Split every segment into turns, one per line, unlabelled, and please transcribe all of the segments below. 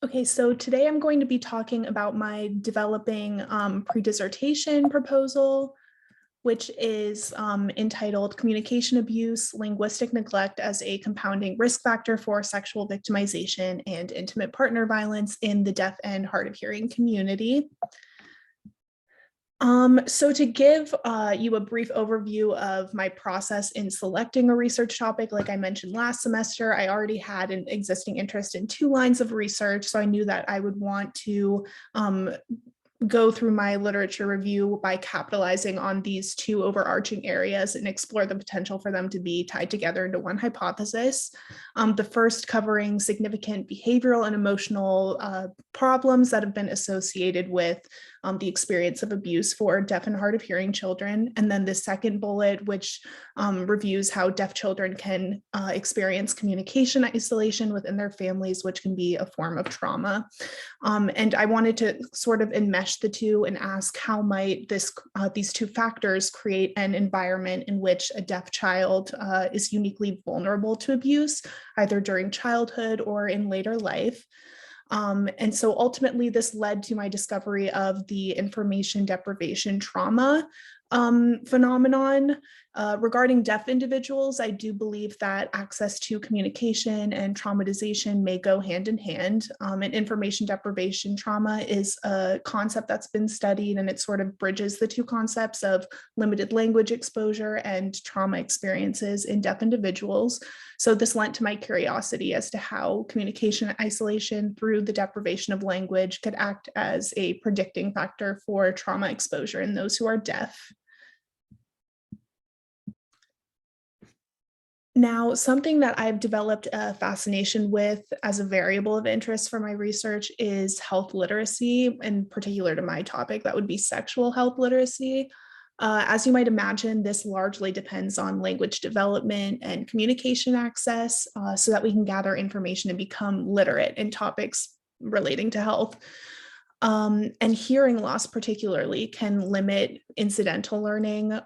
Okay, so today I'm going to be talking about my developing pre-dissertation proposal, which is entitled Communication Abuse, Linguistic Neglect as a Compounding Risk Factor for Sexual Victimization and Intimate Partner Violence in the Deaf and Hard of Hearing Community. So to give you a brief overview of my process in selecting a research topic, like I mentioned last semester, I already had an existing interest in 2 lines of research, so I knew that I would want to go through my literature review by capitalizing on these 2 overarching areas and explore the potential for them to be tied together into one hypothesis. The first covering significant behavioral and emotional problems that have been associated with the experience of abuse for deaf and hard of hearing children. And then the second bullet, which reviews how deaf children can experience communication isolation within their families, which can be a form of trauma. And I wanted to sort of enmesh the 2 and ask how might these 2 factors create an environment in which a deaf child is uniquely vulnerable to abuse, either during childhood or in later life. And so ultimately this led to my discovery of the information deprivation trauma phenomenon. Regarding deaf individuals, I do believe that access to communication and traumatization may go hand in hand. And information deprivation trauma is a concept that's been studied, and it sort of bridges the 2 concepts of limited language exposure and trauma experiences in deaf individuals. So this lent to my curiosity as to how communication isolation through the deprivation of language could act as a predicting factor for trauma exposure in those who are deaf. Now, something that I've developed a fascination with as a variable of interest for my research is health literacy, in particular to my topic, that would be sexual health literacy. As you might imagine, this largely depends on language development and communication access so that we can gather information and become literate in topics relating to health. And hearing loss particularly can limit incidental learning,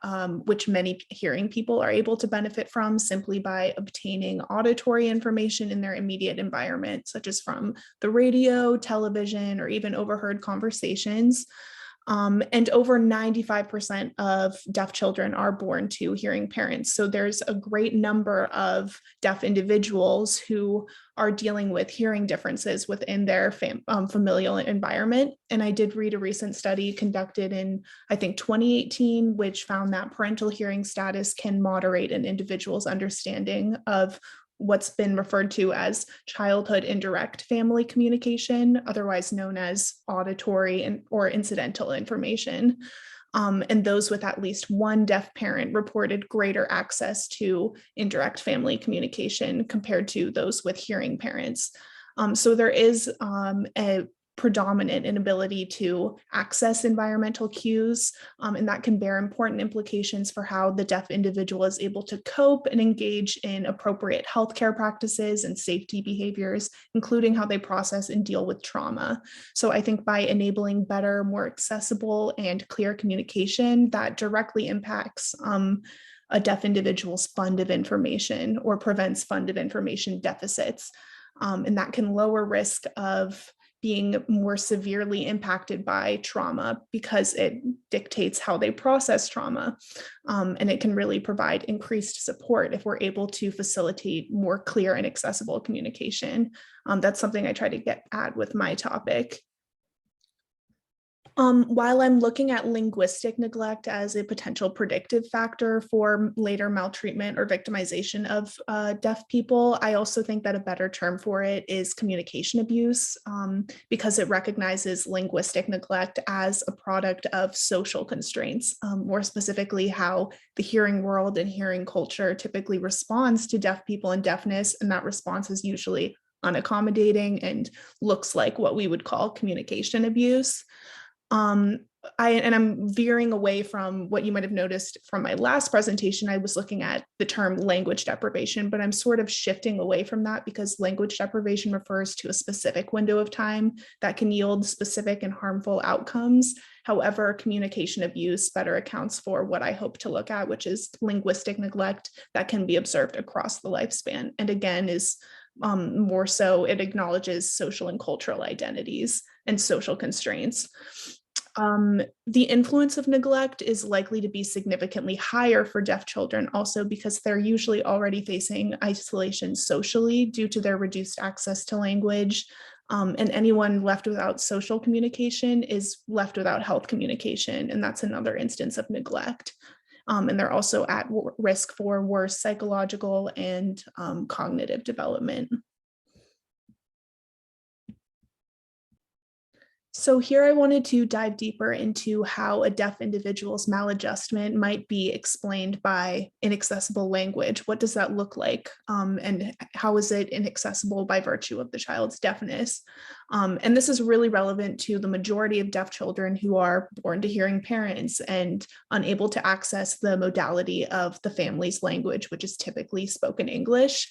which many hearing people are able to benefit from simply by obtaining auditory information in their immediate environment, such as from the radio, television, or even overheard conversations. And over 95% of deaf children are born to hearing parents. So there's a great number of deaf individuals who are dealing with hearing differences within their familial environment. And I did read a recent study conducted in, I think, 2018, which found that parental hearing status can moderate an individual's understanding of what's been referred to as childhood indirect family communication, otherwise known as auditory or incidental information. And those with at least one deaf parent reported greater access to indirect family communication compared to those with hearing parents. So there is a predominant inability to access environmental cues, and that can bear important implications for how the deaf individual is able to cope and engage in appropriate healthcare practices and safety behaviors, including how they process and deal with trauma. So I think by enabling better, more accessible and clear communication, that directly impacts a deaf individual's fund of information or prevents fund of information deficits. And that can lower risk of being more severely impacted by trauma because it dictates how they process trauma. And it can really provide increased support if we're able to facilitate more clear and accessible communication. That's something I try to get at with my topic. While I'm looking at linguistic neglect as a potential predictive factor for later maltreatment or victimization of deaf people, I also think that a better term for it is communication abuse, because it recognizes linguistic neglect as a product of social constraints, more specifically how the hearing world and hearing culture typically responds to deaf people and deafness, and that response is usually unaccommodating and looks like what we would call communication abuse. I'm veering away from what you might have noticed from my last presentation. I was looking at the term language deprivation, but I'm sort of shifting away from that because language deprivation refers to a specific window of time that can yield specific and harmful outcomes. However, communication abuse better accounts for what I hope to look at, which is linguistic neglect that can be observed across the lifespan, and again is More so, it acknowledges social and cultural identities and social constraints. The influence of neglect is likely to be significantly higher for deaf children, also because they're usually already facing isolation socially due to their reduced access to language. And anyone left without social communication is left without health communication, and that's another instance of neglect. And they're also at risk for worse psychological and cognitive development. So here I wanted to dive deeper into how a deaf individual's maladjustment might be explained by inaccessible language. What does that look like? And how is it inaccessible by virtue of the child's deafness? And this is really relevant to the majority of deaf children who are born to hearing parents and unable to access the modality of the family's language, which is typically spoken English.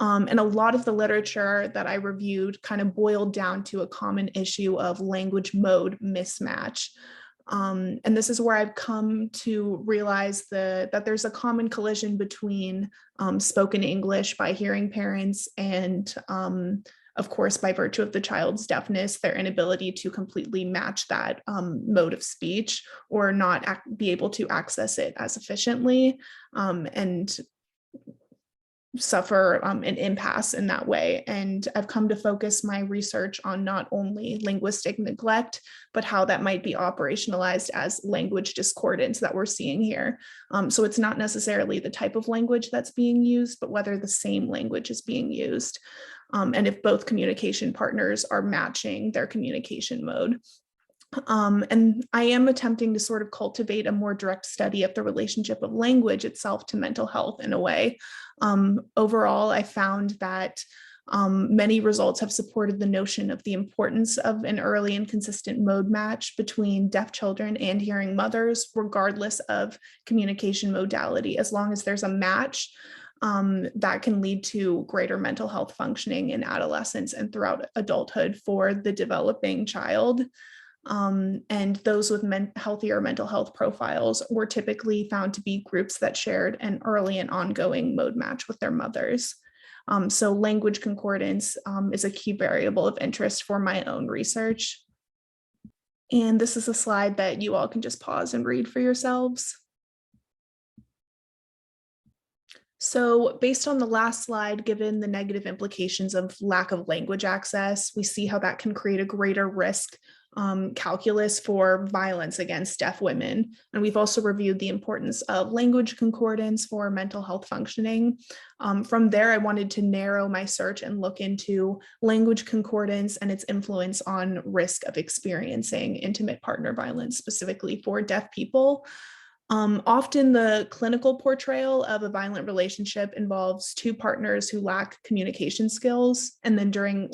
And a lot of the literature that I reviewed kind of boiled down to a common issue of language mode mismatch. And this is where I've come to realize that there's a common collision between spoken English by hearing parents and, of course, by virtue of the child's deafness, their inability to completely match that mode of speech or not be able to access it as efficiently. And suffer an impasse in that way. And I've come to focus my research on not only linguistic neglect, but how that might be operationalized as language discordance that we're seeing here. So it's not necessarily the type of language that's being used, but whether the same language is being used. And if both communication partners are matching their communication mode. And I am attempting to sort of cultivate a more direct study of the relationship of language itself to mental health in a way. Overall, I found that many results have supported the notion of the importance of an early and consistent mode match between deaf children and hearing mothers, regardless of communication modality. As long as there's a match, that can lead to greater mental health functioning in adolescence and throughout adulthood for the developing child. And those with healthier mental health profiles were typically found to be groups that shared an early and ongoing mode match with their mothers. So language concordance is a key variable of interest for my own research. And this is a slide that you all can just pause and read for yourselves. So based on the last slide, given the negative implications of lack of language access, we see how that can create a greater risk calculus for violence against deaf women. And we've also reviewed the importance of language concordance for mental health functioning. From there, I wanted to narrow my search and look into language concordance and its influence on risk of experiencing intimate partner violence, specifically for deaf people. Often the clinical portrayal of a violent relationship involves two partners who lack communication skills. And then during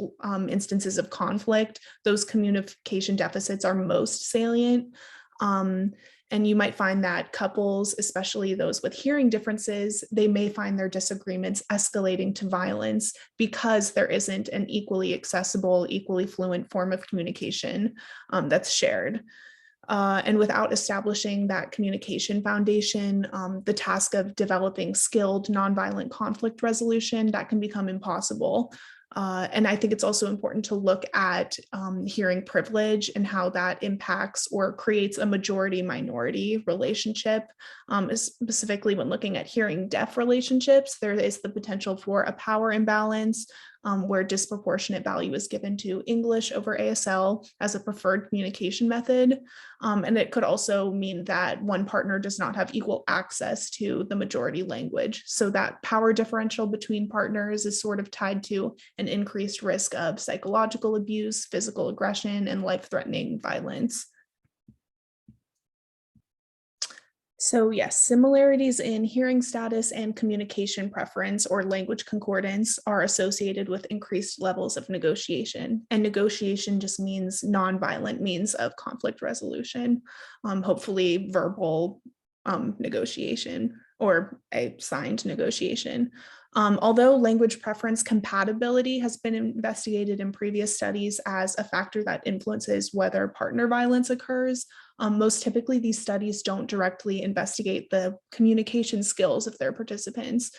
instances of conflict, those communication deficits are most salient. And you might find that couples, especially those with hearing differences, they may find their disagreements escalating to violence because there isn't an equally accessible, equally fluent form of communication that's shared. And without establishing that communication foundation, the task of developing skilled nonviolent conflict resolution, that can become impossible. And I think it's also important to look at hearing privilege and how that impacts or creates a majority-minority relationship. Specifically when looking at hearing deaf relationships, there is the potential for a power imbalance where disproportionate value is given to English over ASL as a preferred communication method. And it could also mean that one partner does not have equal access to the majority language. So that power differential between partners is sort of tied to an increased risk of psychological abuse, physical aggression, and life-threatening violence. So yes, similarities in hearing status and communication preference or language concordance are associated with increased levels of negotiation. And negotiation just means nonviolent means of conflict resolution, hopefully verbal negotiation or a signed negotiation. Although language preference compatibility has been investigated in previous studies as a factor that influences whether partner violence occurs, most typically these studies don't directly investigate the communication skills of their participants.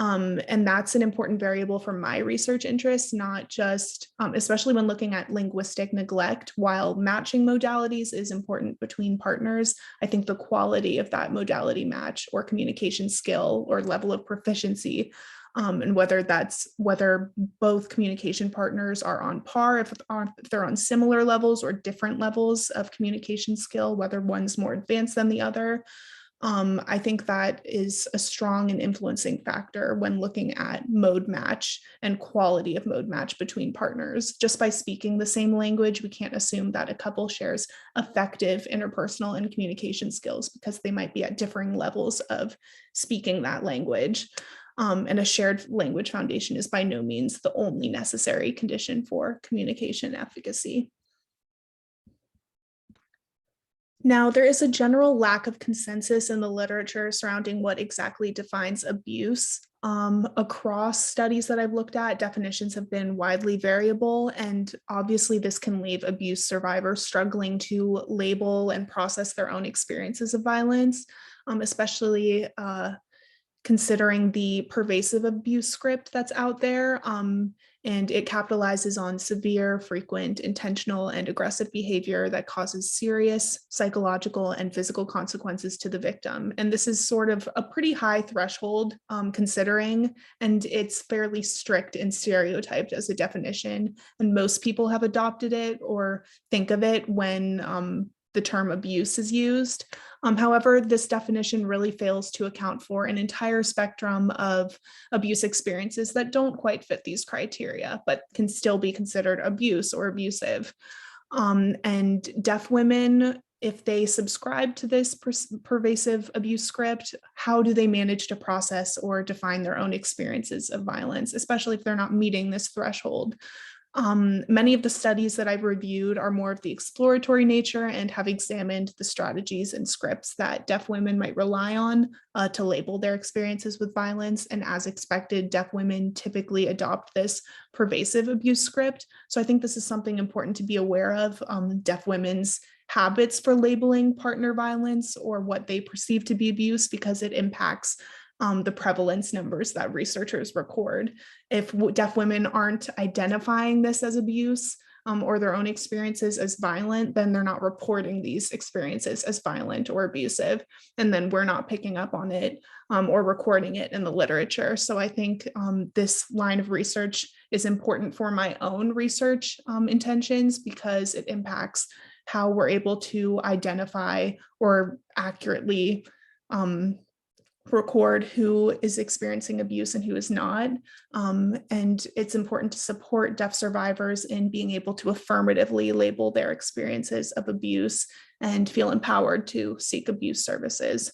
And that's an important variable for my research interests, not just, especially when looking at linguistic neglect. While matching modalities is important between partners, I think the quality of that modality match or communication skill or level of proficiency, and whether both communication partners are on par, if they're on similar levels or different levels of communication skill, whether one's more advanced than the other. I think that is a strong and influencing factor when looking at mode match and quality of mode match between partners. Just by speaking the same language, we can't assume that a couple shares effective interpersonal and communication skills because they might be at differing levels of speaking that language. And a shared language foundation is by no means the only necessary condition for communication efficacy. Now, there is a general lack of consensus in the literature surrounding what exactly defines abuse. Across studies that I've looked at, definitions have been widely variable, and obviously this can leave abuse survivors struggling to label and process their own experiences of violence, especially considering the pervasive abuse script that's out there. And it capitalizes on severe, frequent, intentional, and aggressive behavior that causes serious psychological and physical consequences to the victim. And this is sort of a pretty high threshold considering, and it's fairly strict and stereotyped as a definition. And most people have adopted it or think of it when the term abuse is used. However, this definition really fails to account for an entire spectrum of abuse experiences that don't quite fit these criteria, but can still be considered abuse or abusive. And deaf women, if they subscribe to this pervasive abuse script, how do they manage to process or define their own experiences of violence, especially if they're not meeting this threshold? Many of the studies that I've reviewed are more of the exploratory nature and have examined the strategies and scripts that deaf women might rely on to label their experiences with violence. And as expected, deaf women typically adopt this pervasive abuse script. So I think this is something important to be aware of, deaf women's habits for labeling partner violence or what they perceive to be abuse, because it impacts the prevalence numbers that researchers record. If deaf women aren't identifying this as abuse or their own experiences as violent, then they're not reporting these experiences as violent or abusive. And then we're not picking up on it or recording it in the literature. So I think this line of research is important for my own research intentions because it impacts how we're able to identify or accurately record who is experiencing abuse and who is not. And it's important to support deaf survivors in being able to affirmatively label their experiences of abuse and feel empowered to seek abuse services.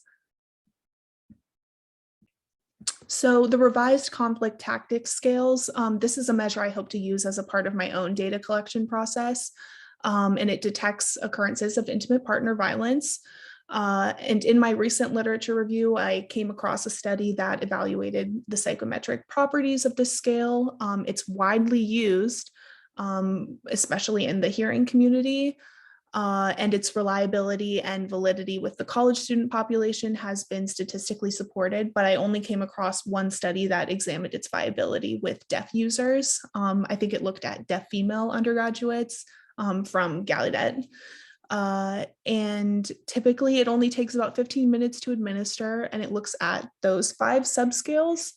So the revised conflict tactics scales, this is a measure I hope to use as a part of my own data collection process. And it detects occurrences of intimate partner violence. And in my recent literature review, I came across a study that evaluated the psychometric properties of this scale. It's widely used, especially in the hearing community, and its reliability and validity with the college student population has been statistically supported, but I only came across one study that examined its viability with deaf users. I think it looked at deaf female undergraduates from Gallaudet. And typically it only takes about 15 minutes to administer, and it looks at those 5 subscales.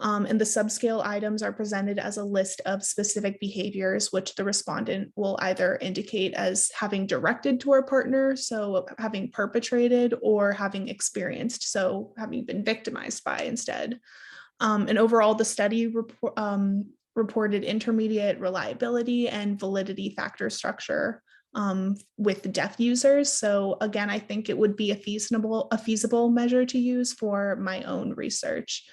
And the subscale items are presented as a list of specific behaviors, which the respondent will either indicate as having directed to our partner, so having perpetrated, or having experienced, so having been victimized by instead. And overall, the study reported intermediate reliability and validity factor structure with deaf users. So again, I think it would be a feasible measure to use for my own research.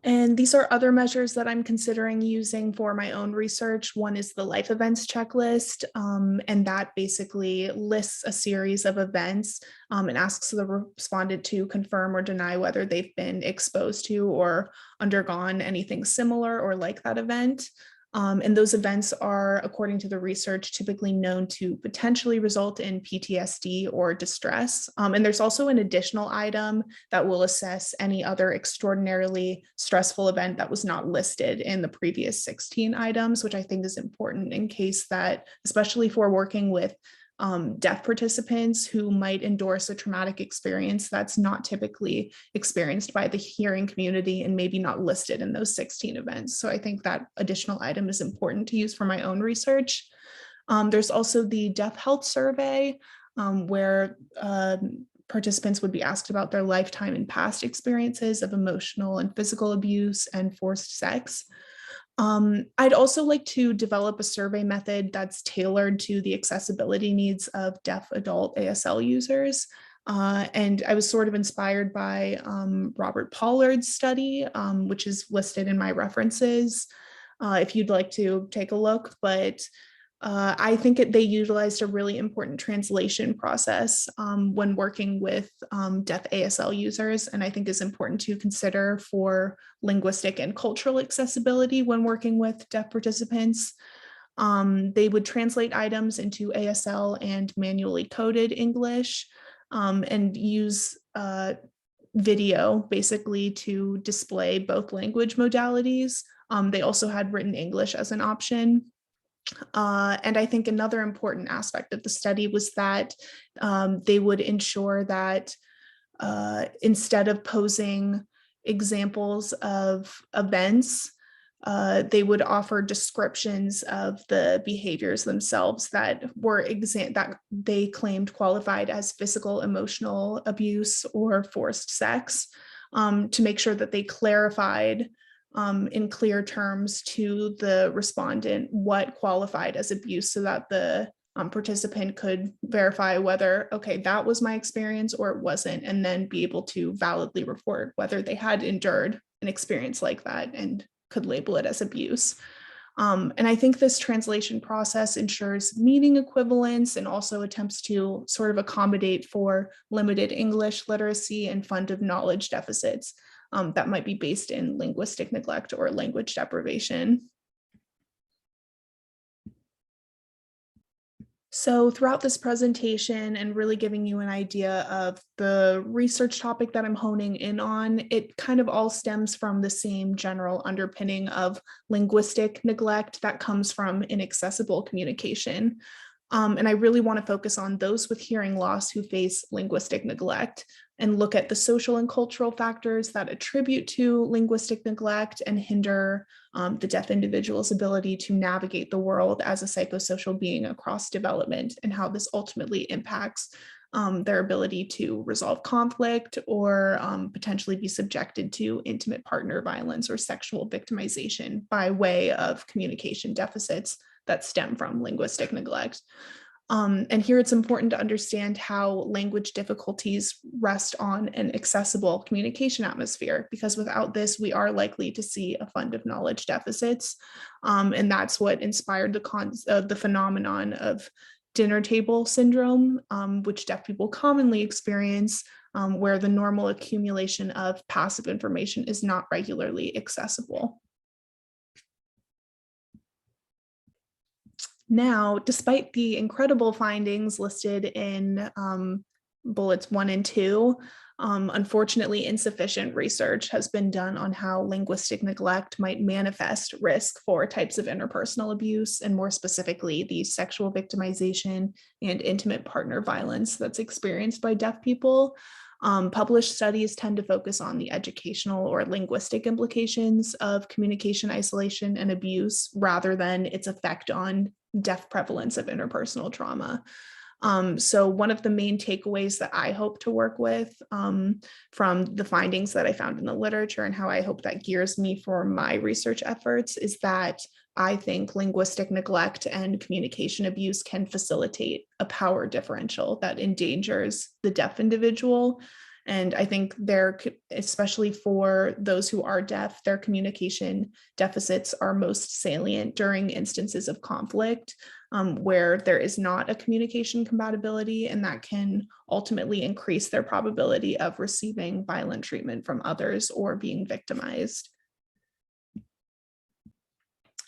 And these are other measures that I'm considering using for my own research. One is the life events checklist, and that basically lists a series of events and asks the respondent to confirm or deny whether they've been exposed to or undergone anything similar or like that event. And those events are, according to the research, typically known to potentially result in PTSD or distress. And there's also an additional item that will assess any other extraordinarily stressful event that was not listed in the previous 16 items, which I think is important in case that, especially for working with deaf participants who might endorse a traumatic experience that's not typically experienced by the hearing community and maybe not listed in those 16 events. So I think that additional item is important to use for my own research. There's also the Deaf Health Survey, where participants would be asked about their lifetime and past experiences of emotional and physical abuse and forced sex. I'd also like to develop a survey method that's tailored to the accessibility needs of deaf adult ASL users. And I was sort of inspired by Robert Pollard's study, which is listed in my references, if you'd like to take a look. But I think they utilized a really important translation process when working with deaf ASL users, and I think is important to consider for linguistic and cultural accessibility when working with deaf participants. They would translate items into ASL and manually coded English, and use video basically to display both language modalities. They also had written English as an option. And I think another important aspect of the study was that they would ensure that instead of posing examples of events, they would offer descriptions of the behaviors themselves that were that they claimed qualified as physical, emotional abuse or forced sex, to make sure that they clarified in clear terms to the respondent what qualified as abuse, so that the participant could verify whether, okay, that was my experience or it wasn't, and then be able to validly report whether they had endured an experience like that and could label it as abuse. And I think this translation process ensures meaning equivalence and also attempts to sort of accommodate for limited English literacy and fund of knowledge deficits that might be based in linguistic neglect or language deprivation. So throughout this presentation and really giving you an idea of the research topic that I'm honing in on, it kind of all stems from the same general underpinning of linguistic neglect that comes from inaccessible communication. And I really want to focus on those with hearing loss who face linguistic neglect and look at the social and cultural factors that attribute to linguistic neglect and hinder the deaf individual's ability to navigate the world as a psychosocial being across development, and how this ultimately impacts their ability to resolve conflict or potentially be subjected to intimate partner violence or sexual victimization by way of communication deficits that stem from linguistic neglect. And here it's important to understand how language difficulties rest on an accessible communication atmosphere, because without this, we are likely to see a fund of knowledge deficits. And that's what inspired the phenomenon of dinner table syndrome, which deaf people commonly experience, where the normal accumulation of passive information is not regularly accessible. Now, despite the incredible findings listed in bullets 1 and 2, unfortunately, insufficient research has been done on how linguistic neglect might manifest risk for types of interpersonal abuse, and more specifically, the sexual victimization and intimate partner violence that's experienced by deaf people. Published studies tend to focus on the educational or linguistic implications of communication isolation and abuse rather than its effect on deaf prevalence of interpersonal trauma. So one of the main takeaways that I hope to work with from the findings that I found in the literature and how I hope that gears me for my research efforts is that I think linguistic neglect and communication abuse can facilitate a power differential that endangers the deaf individual. And I think especially for those who are deaf, their communication deficits are most salient during instances of conflict, where there is not a communication compatibility, and that can ultimately increase their probability of receiving violent treatment from others or being victimized.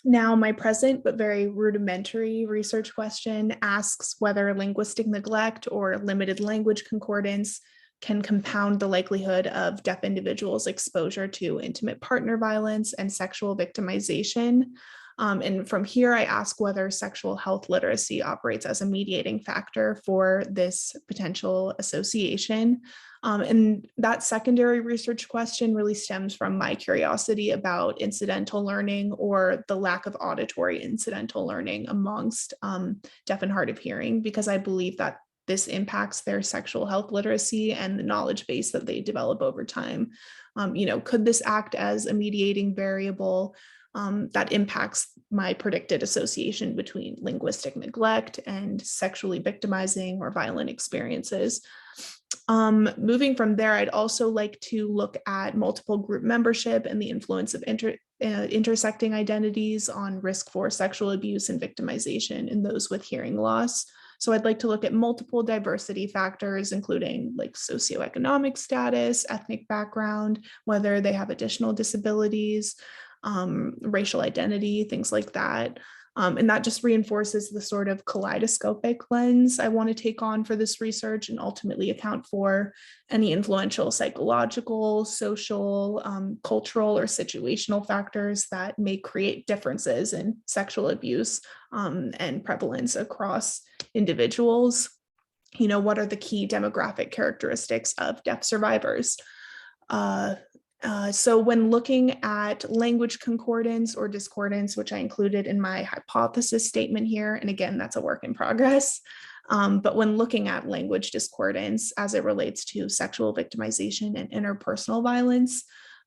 Now, my present but very rudimentary research question asks whether linguistic neglect or limited language concordance can compound the likelihood of deaf individuals' exposure to intimate partner violence and sexual victimization. And from here, I ask whether sexual health literacy operates as a mediating factor for this potential association. And that secondary research question really stems from my curiosity about incidental learning or the lack of auditory incidental learning amongst deaf and hard of hearing, because I believe that this impacts their sexual health literacy and the knowledge base that they develop over time. Could this act as a mediating variable that impacts my predicted association between linguistic neglect and sexually victimizing or violent experiences? Moving from there, I'd also like to look at multiple group membership and the influence of intersecting identities on risk for sexual abuse and victimization in those with hearing loss. So I'd like to look at multiple diversity factors, including like socioeconomic status, ethnic background, whether they have additional disabilities, racial identity, things like that. And that just reinforces the sort of kaleidoscopic lens I want to take on for this research and ultimately account for any influential psychological, social, cultural, or situational factors that may create differences in sexual abuse and prevalence across individuals. What are the key demographic characteristics of deaf survivors? So when looking at language concordance or discordance, which I included in my hypothesis statement here, and again, that's a work in progress, but when looking at language discordance as it relates to sexual victimization and interpersonal violence,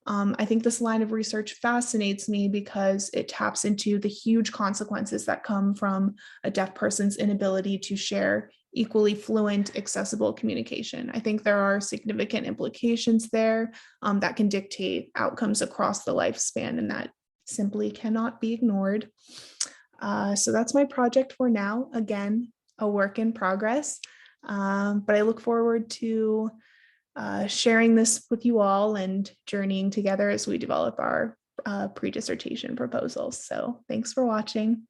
I think this line of research fascinates me because it taps into the huge consequences that come from a deaf person's inability to share equally fluent, accessible communication. I think there are significant implications there that can dictate outcomes across the lifespan, and that simply cannot be ignored. So that's my project for now. Again, a work in progress, but I look forward to sharing this with you all and journeying together as we develop our pre-dissertation proposals. So thanks for watching.